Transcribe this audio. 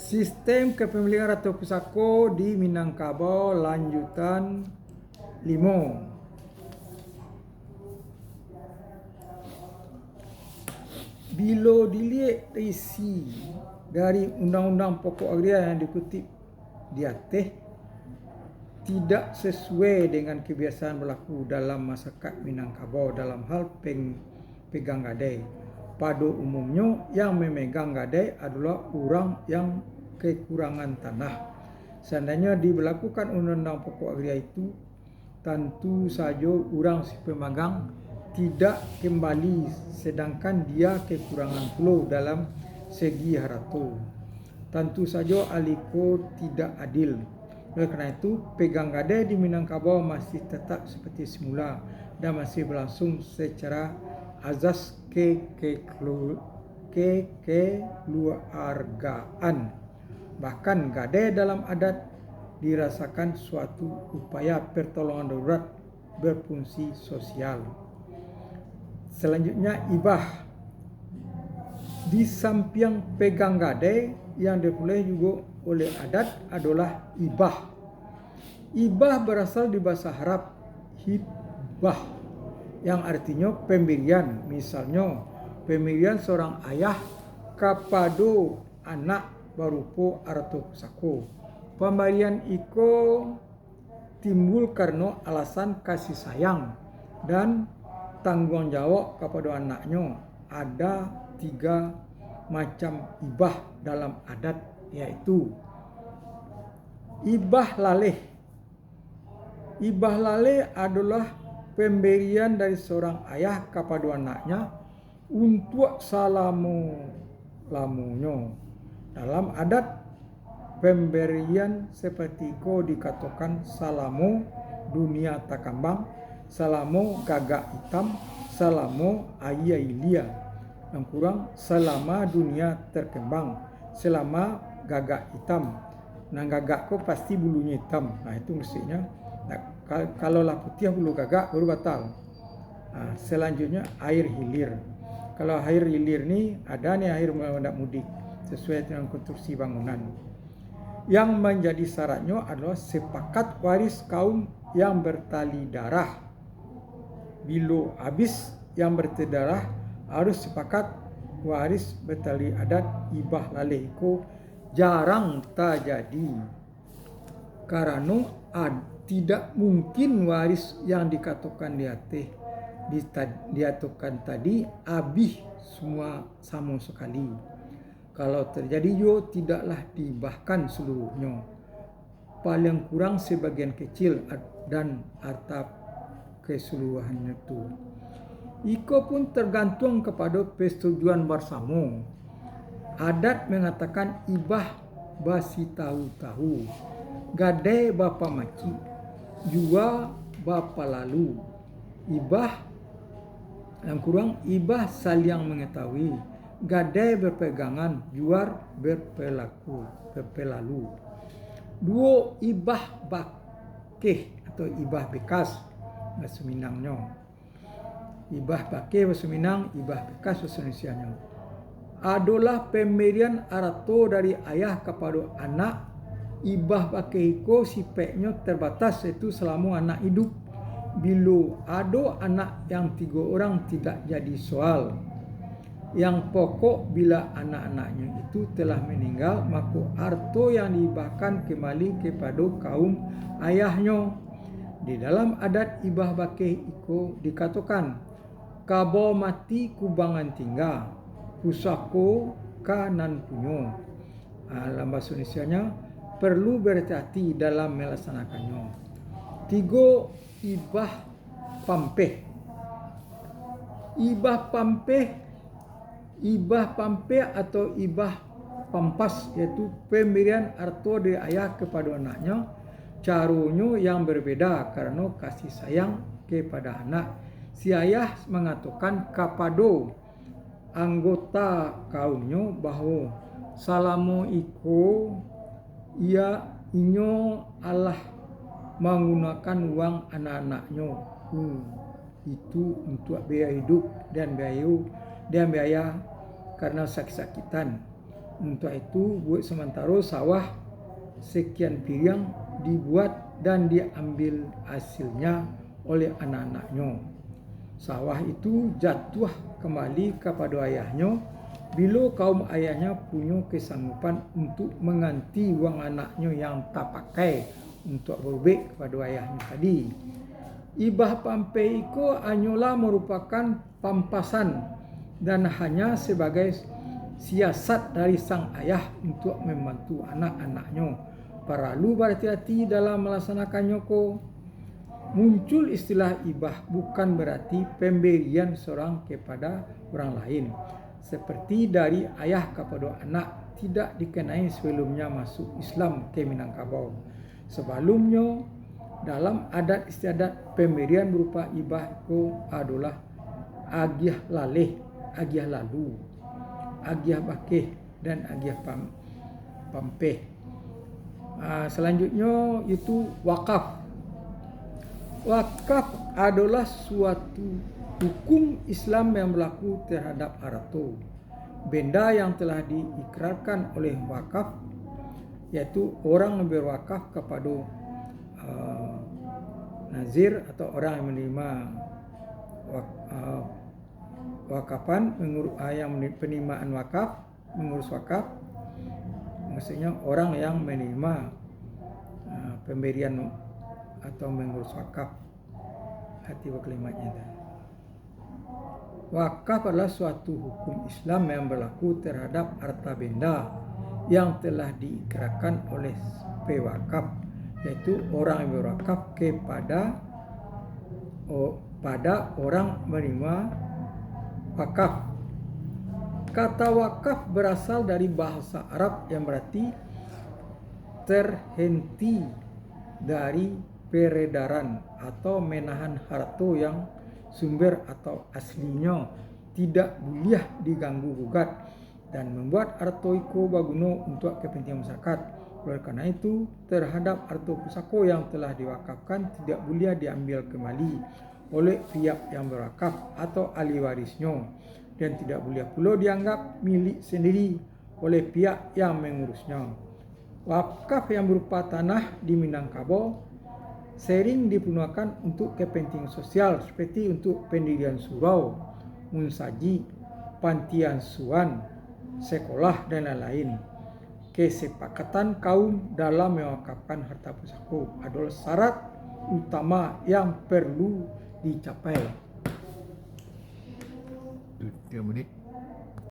Sistem kepemilikan Ratu Pusako di Minangkabau lanjutan 5. Bila dilihat isi dari Undang-Undang Pokok Agraria yang dikutip di atas tidak sesuai dengan kebiasaan berlaku dalam masyarakat Minangkabau dalam hal pegang gadai. Pada umumnya yang memegang gadai adalah orang yang kekurangan tanah. Seandainya diberlakukan Undang-Undang Pokok Agraria itu, tentu saja orang si pemegang tidak kembali sedangkan dia kekurangan pula dalam segi harta. Tentu saja aliko tidak adil. Oleh kerana itu, pegang gadai di Minangkabau masih tetap seperti semula dan masih berlangsung secara azas kekeluargaan. Bahkan gadai dalam adat dirasakan suatu upaya pertolongan darurat berfungsi sosial. Selanjutnya, ibah. Di samping pegang gadai yang diperoleh juga oleh adat adalah ibah. Ibah berasal di bahasa Arab hibah yang artinya pemberian. Misalnya, pemberian seorang ayah kepada anak berupa Ratu Pusako. Pemberian itu timbul karena alasan kasih sayang dan tanggung jawab kepada anaknya. Ada 3 macam ibah dalam adat, yaitu ibah laleh. Ibah laleh adalah pemberian dari seorang ayah kepada anaknya untuk selama-lamanya. Dalam adat, pemberian seperti itu dikatakan salamo dunia takambang, salamo gagak hitam, salamo ayah ilia. Yang kurang selama dunia terkembang, selama gagak hitam. Nah, gagak kau pasti bulunya hitam. Nah, itu mestinya. Nah, kalaulah putih bulu gagak baru batal. Nah, selanjutnya air hilir. Kalau air hilir ni ada nih air mendak mudik sesuai dengan konstruksi bangunan. Yang menjadi syaratnya adalah sepakat waris kaum yang bertali darah. Bila habis yang bertali darah harus sepakat waris bertali adat. Ibah laleh itu jarang terjadi karena tidak mungkin waris yang dikatakan di atas diatakan tadi habis semua sama sekali. Kalau terjadi juga tidaklah dibahkan seluruhnya, paling kurang sebagian kecil dan harta keseluruhannya itu. Iko pun tergantung kepada persetujuan bersama. Adat mengatakan ibah basi tahu-tahu, gadai bapa maki, jua bapa lalu. Ibah yang kurang ibah saling mengetahui, gadai berpegangan, juar berpelalu. 2 ibah bakeh atau ibah bekas bahasa Minangnya. Ibah bakeh bahasa Minang, ibah bekas bahasa Indonesianya. Adalah pemberian harta dari ayah kepada anak. Ibah bakeh itu sifatnya terbatas, yaitu selama anak hidup. Bila ada anak yang 3 orang tidak jadi soal. Yang pokok bila anak-anaknya itu telah meninggal, maka harta yang dihibahkan kembali kepada kaum ayahnya. Di dalam adat ibah bakeh itu dikatakan, kabo mati kubangan tinggal, pusako kanan punyo. Dalam bahasa Indonesianya, perlu berhati-hati dalam melaksanakannya. 3 ibah pampeh. Ibah pampeh atau ibah pampas, yaitu pemberian harta dari ayah kepada anaknya. Caranya yang berbeda karena kasih sayang kepada anak. Si ayah mengatakan kepada anggota kaumnya bahawa selama itu inyo Allah menggunakan uang anak-anaknya itu untuk biaya hidup dan biaya karena sakit-sakitan. Untuk itu buat sementara sawah sekian piring dibuat dan diambil hasilnya oleh anak-anaknya. Sawah itu jatuh kembali kepada ayahnya bila kaum ayahnya punya kesanggupan untuk mengganti wang anaknya yang tak pakai untuk berubik kepada ayahnya tadi. Ibah pampe itu hanyalah merupakan pampasan dan hanya sebagai siasat dari sang ayah untuk membantu anak-anaknya. Perlu berhati-hati dalam melaksanakannya ko. Muncul istilah ibah bukan berarti pemberian seorang kepada orang lain. Seperti dari ayah kepada anak tidak dikenai sebelumnya masuk Islam ke Minangkabau. Sebelumnya dalam adat istiadat pemberian berupa ibah itu adalah agiah laleh, agiah lalu, agiah bakeh dan agiah pampeh. Selanjutnya itu wakaf. Wakaf adalah suatu hukum Islam yang berlaku terhadap harta. Benda yang telah diikrarkan oleh wakaf, yaitu orang yang berwakaf kepada nazir atau orang yang menerima wakapan, yang penerimaan wakaf, mengurus wakaf, maksudnya orang yang menerima pemberian atau mengurus wakaf. Hati kalimatnya. Wakaf adalah suatu hukum Islam yang berlaku terhadap harta benda yang telah diikrarkan oleh pewakaf, yaitu orang yang berwakaf pada orang menerima wakaf. Kata wakaf berasal dari bahasa Arab yang berarti terhenti dari peredaran atau menahan harta yang sumber atau aslinya tidak boleh diganggu gugat dan membuat harta itu berguna untuk kepentingan masyarakat. Oleh karena itu, terhadap harta pusaka yang telah diwakafkan tidak boleh diambil kembali oleh pihak yang berwakaf atau ahli warisnya dan tidak boleh pula dianggap milik sendiri oleh pihak yang mengurusnya. Wakaf yang berupa tanah di Minangkabau sering digunakan untuk kepentingan sosial seperti untuk pendirian surau, munsaji, panti asuhan, sekolah dan lain-lain. Kesepakatan kaum dalam mewakafkan harta pusaka adalah syarat utama yang perlu dicapai. 3 menit.